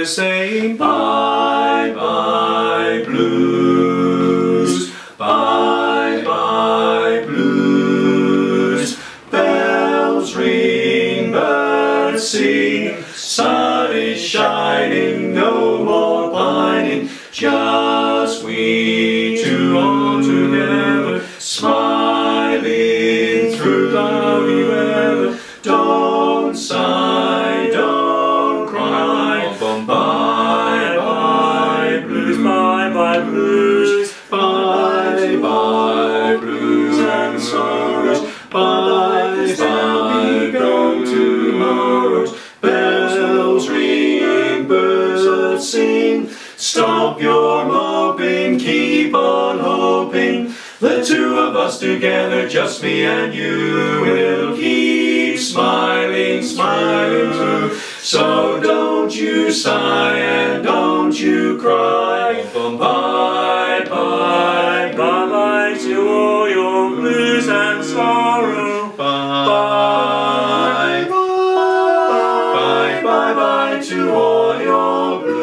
saying bye bye blues, bye bye blues. Bells ring, birds sing, sun is shining, no more pining, just we two all together, smiling through cloudy weather. Don't sigh, don't cry, bye bye blues, bye bye blues, bye bye blues and sorrows, bye bye gone tomorrows. Bells ring, birds sing, stop your moping, keep on hoping. The two of us together, just me and you, will keep smiling, smiling through. So don't you sigh and don't you cry. Bye bye, bye bye to all your blues and sorrow. Bye bye, bye bye to all your blues.